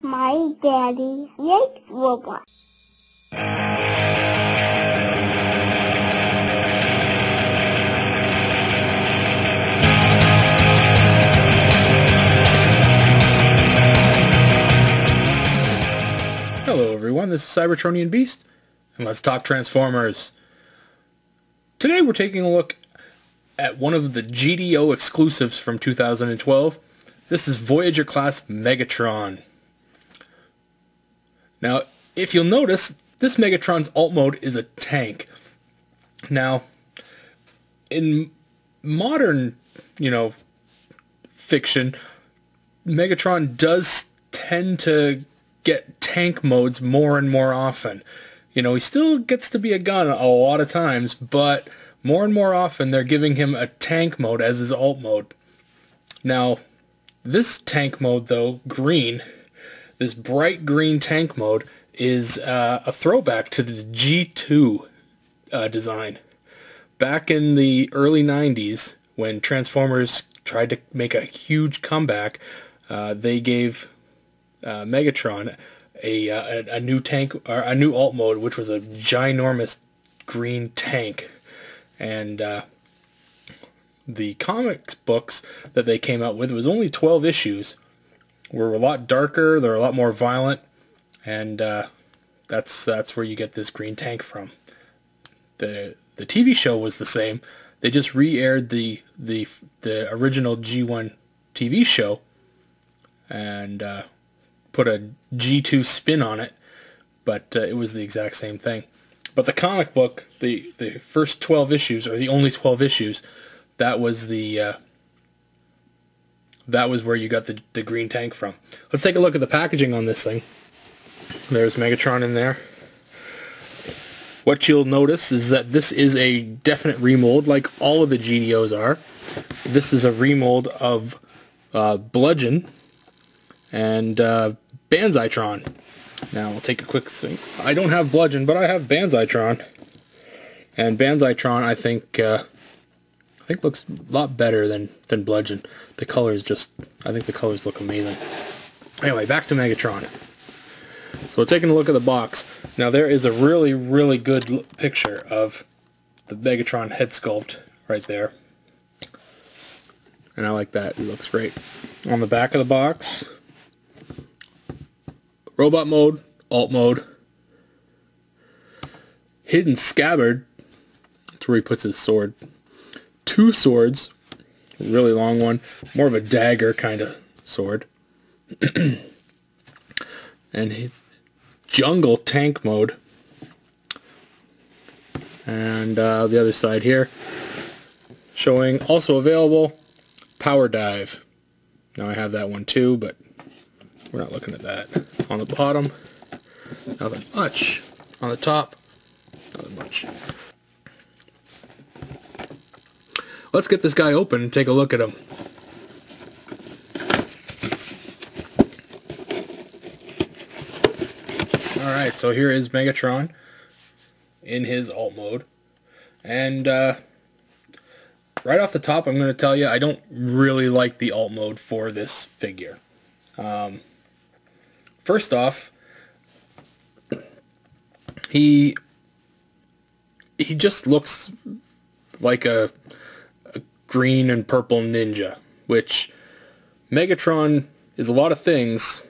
My daddy hates robots. Hello everyone, this is Cybertronian Beast, and let's talk Transformers. Today we're taking a look at one of the GDO exclusives from 2012. This is Voyager class Megatron. Now, if you'll notice, this Megatron's alt mode is a tank. Now, in modern, fiction, Megatron does tend to get tank modes more and more often. He still gets to be a gun a lot of times, but more and more often they're giving him a tank mode as his alt mode. Now, this tank mode, though, green, this bright green tank mode, is a throwback to the G2 design. Back in the early 90s, when Transformers tried to make a huge comeback, they gave Megatron a new tank, or a new alt mode, which was a ginormous green tank. And the comics books that they came out with was only 12 issues. Were a lot darker, they're a lot more violent, and that's where you get this green tank from. The TV show was the same. They just re-aired the original G1 TV show and put a G2 spin on it, but it was the exact same thing. But the comic book, the first 12 issues, or the only 12 issues, that was where you got the green tank from. Let's take a look at the packaging on this thing. There's Megatron in there. What you'll notice is that this is a definite remold, like all of the GDOs are. This is a remold of Bludgeon and Banzitron. Now we'll take a quick swing. I don't have Bludgeon, but I have Banzitron. And Banzitron, I think looks a lot better than Bludgeon. The colors I think the colors look amazing. Anyway, back to Megatron. So taking a look at the box. Now there is a really, really good picture of the Megatron head sculpt right there. And I like that. It looks great. On the back of the box, robot mode, alt mode, hidden scabbard. That's where he puts his sword. Two swords, a really long one, more of a dagger kind of sword. And his jungle tank mode. And the other side here, showing also available power dive. Now I have that one too, but we're not looking at that. On the bottom, nothing much. On the top, nothing much. Let's get this guy open and take a look at him. Alright, so here is Megatron in his alt mode. And right off the top, I'm going to tell you, I don't really like the alt mode for this figure. First off, he just looks like a green and purple ninja, which Megatron is a lot of things,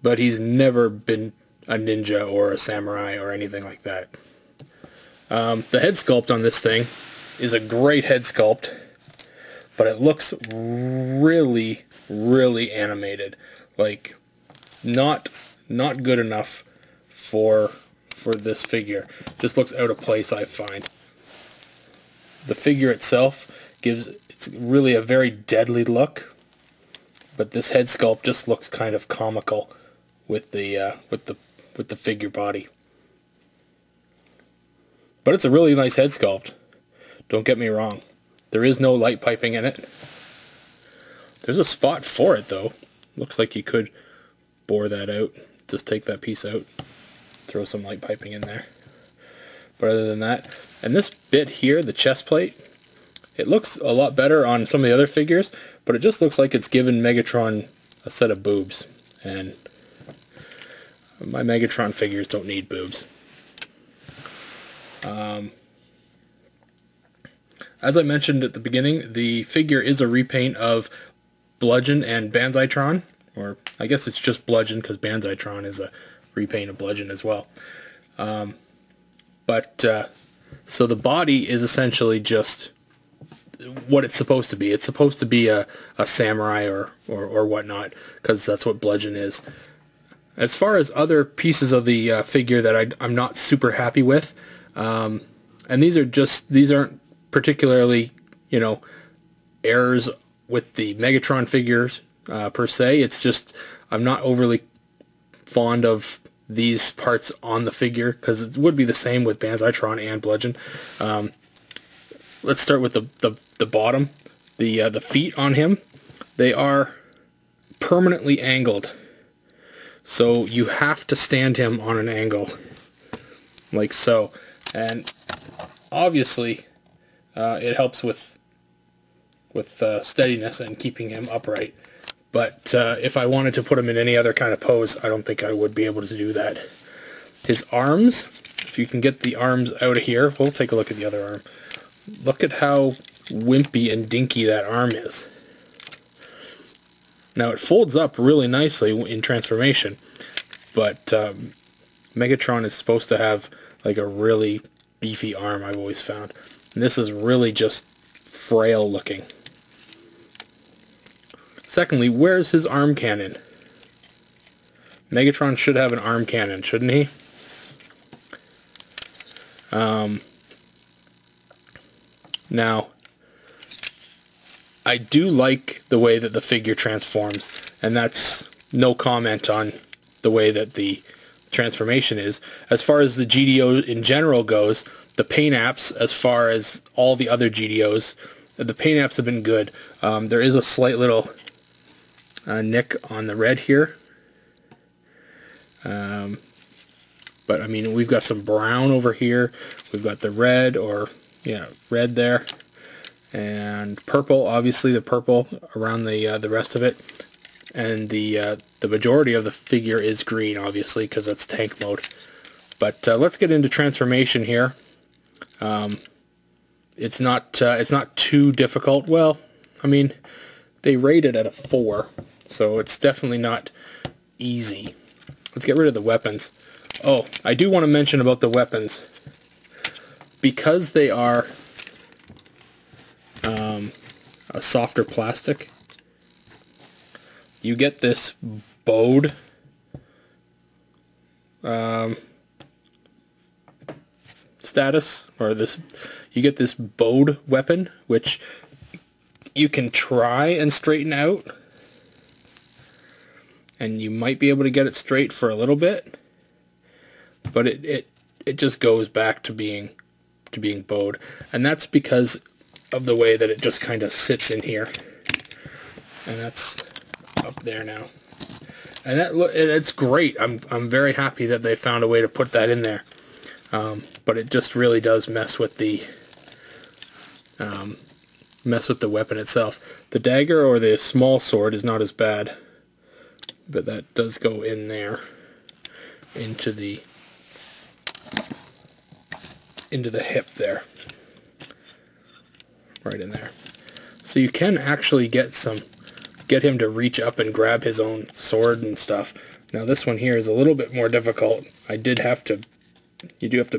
but he's never been a ninja or a samurai or anything like that. The head sculpt on this thing is a great head sculpt, but it looks really, really animated. Like, not good enough for this figure. Just looks out of place, I find. The figure itself it's really a very deadly look, but this head sculpt just looks kind of comical with the figure body. But it's a really nice head sculpt. Don't get me wrong. There is no light piping in it. There's a spot for it though. Looks like you could bore that out. Just take that piece out. Throw some light piping in there. But other than that, and this bit here, the chest plate, it looks a lot better on some of the other figures, but it just looks like it's given Megatron a set of boobs. And My Megatron figures don't need boobs. As I mentioned at the beginning, the figure is a repaint of Bludgeon and Banzai-tron, or I guess it's just Bludgeon because Banzai-tron is a repaint of Bludgeon as well. So the body is essentially just what it's supposed to be. It's supposed to be a samurai or whatnot, because that's what Bludgeon is. As far as other pieces of the figure that I'm not super happy with, and these aren't particularly, you know, errors with the Megatron figures per se. It's just I'm not overly fond of these parts on the figure, because it would be the same with Banzai-tron and Bludgeon. Let's start with the bottom. The feet on him, they are permanently angled. So you have to stand him on an angle, like so. And obviously, it helps with steadiness and keeping him upright. But if I wanted to put him in any other kind of pose, I don't think I would be able to do that. His arms, if you can get the arms out of here, we'll take a look at the other arm. Look at how wimpy and dinky that arm is. Now it folds up really nicely in transformation, but Megatron is supposed to have like a really beefy arm, I've always found. And this is really just frail looking. Secondly, where's his arm cannon? Megatron should have an arm cannon, shouldn't he? Now, I do like the way that the figure transforms, and that's no comment on the way that the transformation is. As far as the GDO in general goes, the paint apps, as far as all the other GDOs, the paint apps have been good. There is a slight little nick on the red here. But I mean, we've got some brown over here. We've got the red, or red there, and purple. Obviously, the purple around the rest of it, and the majority of the figure is green, obviously, because that's tank mode. But let's get into transformation here. It's not too difficult. Well, I mean, they rate it at a 4, so it's definitely not easy. Let's get rid of the weapons. Oh, I do want to mention about the weapons. Because they are a softer plastic, you get this bowed status, or you get this bowed weapon, which you can try and straighten out, and you might be able to get it straight for a little bit, but it just goes back to being bowed, and that's because of the way that it just kind of sits in here, and that's up there now, and it's great. I'm very happy that they found a way to put that in there, but it just really does mess with the weapon itself. The dagger or the small sword is not as bad, but that does go in there into the hip there, right in there. So you can actually get him to reach up and grab his own sword and stuff. Now this one here is a little bit more difficult. You do have to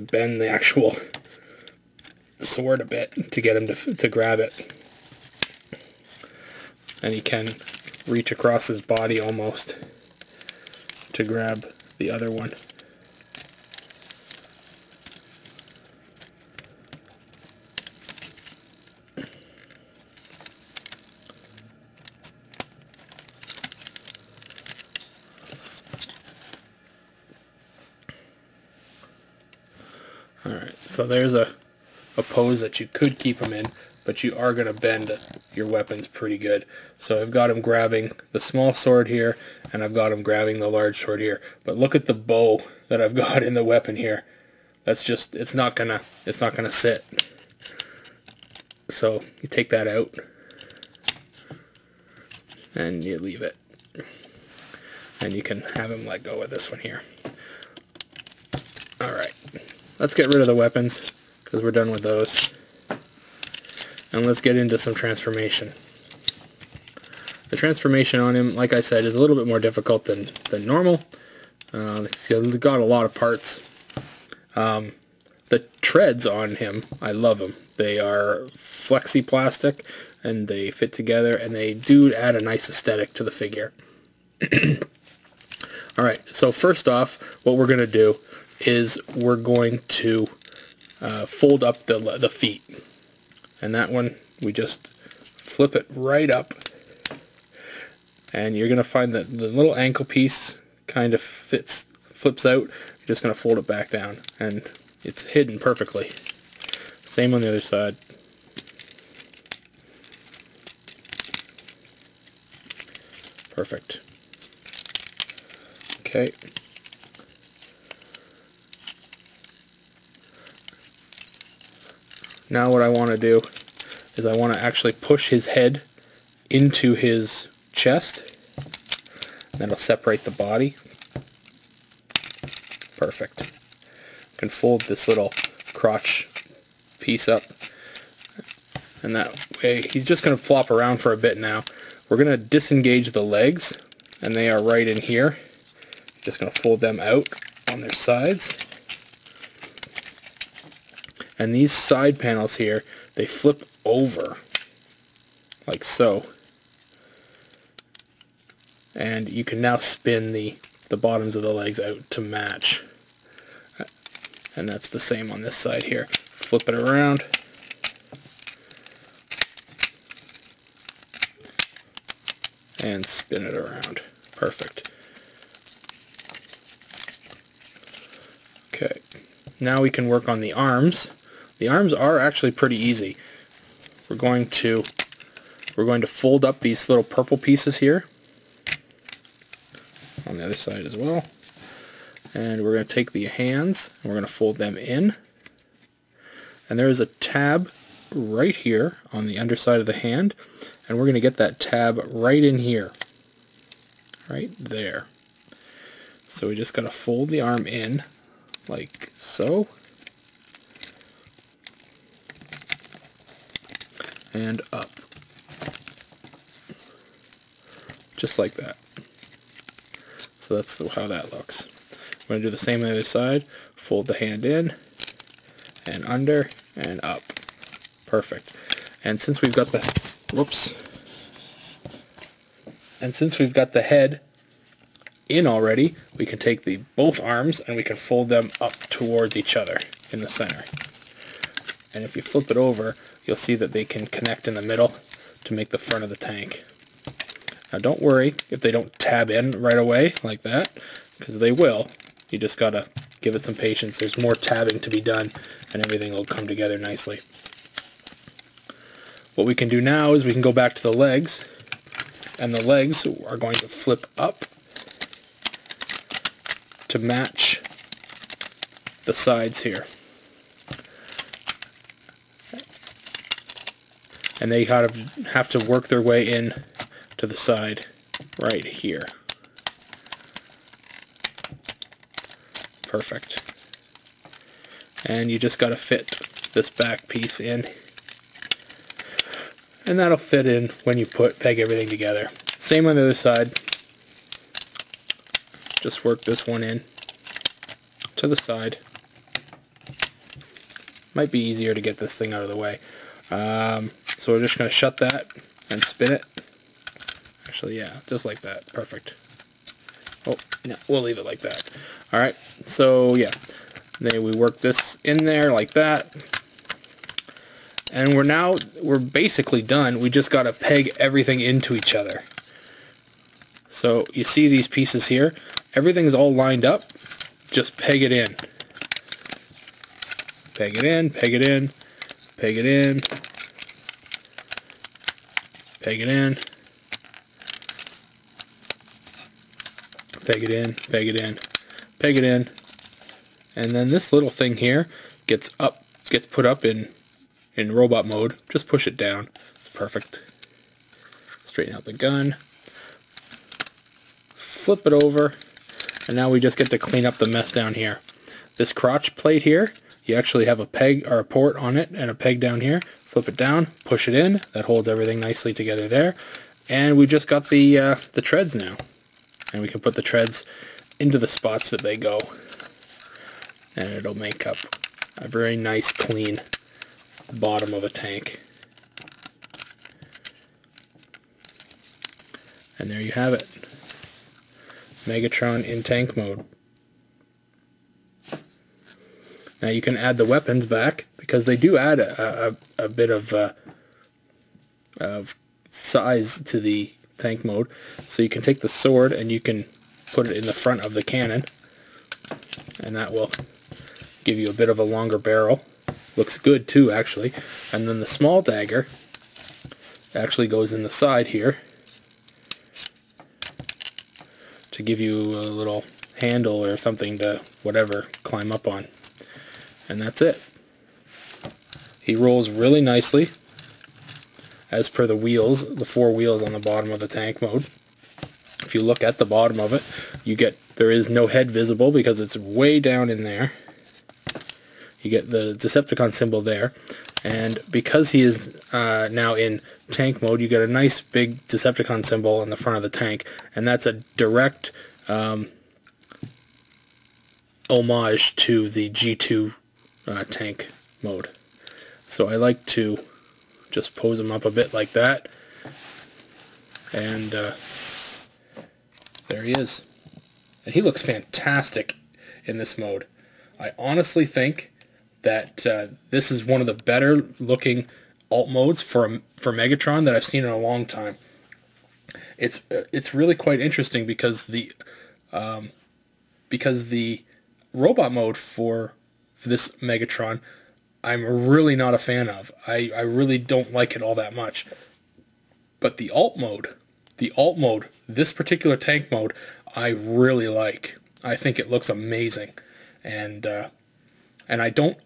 bend the actual sword a bit to get him to grab it. And he can reach across his body almost to grab the other one. Alright, so there's a pose that you could keep him in, but you are going to bend your weapons pretty good. So I've got him grabbing the small sword here, and I've got him grabbing the large sword here. But look at the bow that I've got in the weapon here. That's just, it's not gonna sit. So you take that out, and you leave it. And you can have him let go of this one here. Alright, let's get rid of the weapons, because we're done with those. And let's get into some transformation. The transformation on him, like I said, is a little bit more difficult than normal. He's got a lot of parts. The treads on him, I love them. They are flexi plastic, and they fit together, and they do add a nice aesthetic to the figure. Alright, so first off, what we're going to do is we're going to fold up the feet. And that one, we just flip it right up. And you're going to find that the little ankle piece kind of flips out. You're just going to fold it back down. And it's hidden perfectly. Same on the other side. Perfect. Okay. Now what I want to do is I want to actually push his head into his chest. That'll separate the body. Perfect. You can fold this little crotch piece up. And that way, he's just going to flop around for a bit now. We're going to disengage the legs, and they are right in here. Just going to fold them out on their sides. And these side panels here, they flip over, like so. And you can now spin the bottoms of the legs out to match. And that's the same on this side here. Flip it around. And spin it around. Perfect. Okay. Now we can work on the arms. The arms are actually pretty easy. We're going to fold up these little purple pieces here. On the other side as well. And we're going to take the hands and we're going to fold them in. And there is a tab right here on the underside of the hand, and we're going to get that tab right in here. Right there. So we just got to fold the arm in like so. And up. Just like that. So that's how that looks. I'm going to do the same on the other side. Fold the hand in, and under, and up. Perfect. And since we've got the, and since we've got the head in already, we can take both arms and we can fold them up towards each other in the center. And if you flip it over, you'll see that they can connect in the middle to make the front of the tank. Now don't worry if they don't tab in right away like that, because they will. You just gotta give it some patience. There's more tabbing to be done, and everything will come together nicely. What we can do now is we can go back to the legs, and the legs are going to flip up to match the sides here. And they kind of have to work their way in to the side right here. Perfect. And you just got to fit this back piece in. And that'll fit in when you peg everything together. Same on the other side. Just work this one in to the side. Might be easier to get this thing out of the way. So we're just going to shut that and spin it. Actually, yeah, just like that. Perfect. Oh, no, we'll leave it like that. Alright, so yeah. Then we work this in there like that. And we're basically done. We just got to peg everything into each other. So you see these pieces here? Everything's all lined up. Just peg it in. Peg it in, peg it in, peg it in, peg it in, peg it in, peg it in, peg it in, and then this little thing here gets put up in robot mode. Just push it down. It's perfect. Straighten out the gun. Flip it over, and now we just get to clean up the mess down here. this crotch plate here, you actually have a peg or a port on it and a peg down here. Flip it down, push it in. That holds everything nicely together there. And we just got the treads now. And we can put the treads into the spots that they go. And it'll make up a very nice, clean bottom of a tank. And there you have it. Megatron in tank mode. Now you can add the weapons back, because they do add a bit of size to the tank mode. So you can take the sword and you can put it in the front of the cannon, and that will give you a bit of a longer barrel. Looks good too, actually. And then the small dagger actually goes in the side here to give you a little handle or something to whatever climb up on. And that's it. He rolls really nicely as per the wheels, the 4 wheels on the bottom of the tank mode. If you look at the bottom of it, there is no head visible because it's way down in there. You get the Decepticon symbol there, and because he is now in tank mode, you get a nice big Decepticon symbol in the front of the tank, and that's a direct homage to the G2 tank mode. So I like to just pose him up a bit like that, and there he is. And he looks fantastic in this mode. I honestly think that this is one of the better looking alt modes for Megatron that I've seen in a long time. It's really quite interesting because the robot mode for this Megatron, I'm really not a fan of. I really don't like it all that much. But the alt mode, this particular tank mode, I really like. I think it looks amazing, and I don't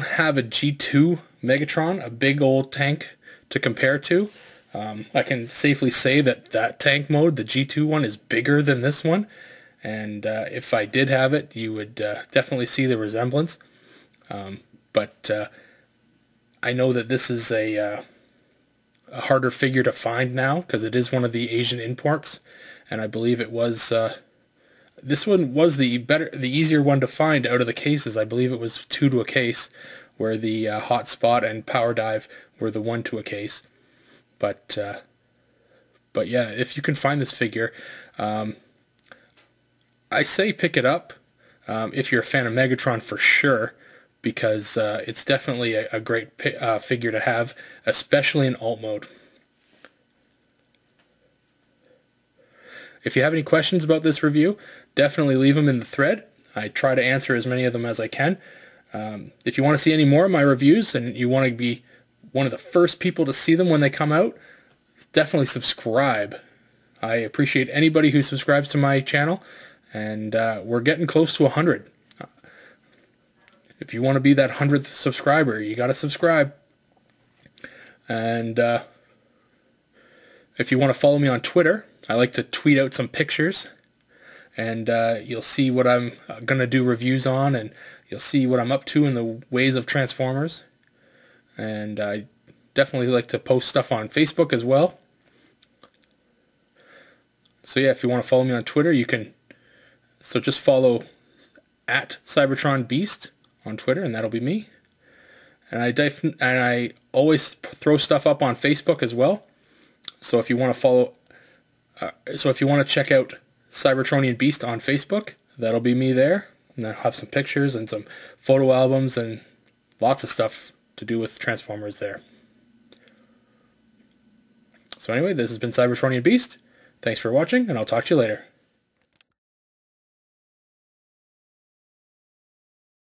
have a G2 Megatron, a big old tank to compare to. I can safely say that tank mode, the G2 one, is bigger than this one, and if I did have it, you would definitely see the resemblance. But I know that this is a harder figure to find now because it is one of the Asian imports, and I believe it was this one was the easier one to find out of the cases. I believe it was 2 to a case, where the Hot Spot and Power Dive were the 1 to a case. But yeah, if you can find this figure, I say pick it up if you're a fan of Megatron for sure, because it's definitely a great figure to have, especially in alt mode. If you have any questions about this review, definitely leave them in the thread. I try to answer as many of them as I can. If you want to see any more of my reviews and you want to be one of the first people to see them when they come out, definitely subscribe. I appreciate anybody who subscribes to my channel, and we're getting close to 100. If you want to be that 100th subscriber, you got to subscribe. And if you want to follow me on Twitter, I like to tweet out some pictures, and you'll see what I'm going to do reviews on, and you'll see what I'm up to in the ways of Transformers. And I definitely like to post stuff on Facebook as well. So yeah, if you want to follow me on Twitter, you can. So just follow @CybertronBeast on Twitter, and that'll be me. And I always throw stuff up on Facebook as well. So if you want to follow, if you want to check out Cybertronian Beast on Facebook, that'll be me there. And I'll have some pictures and some photo albums and lots of stuff to do with Transformers there. So anyway, this has been Cybertronian Beast. Thanks for watching, and I'll talk to you later.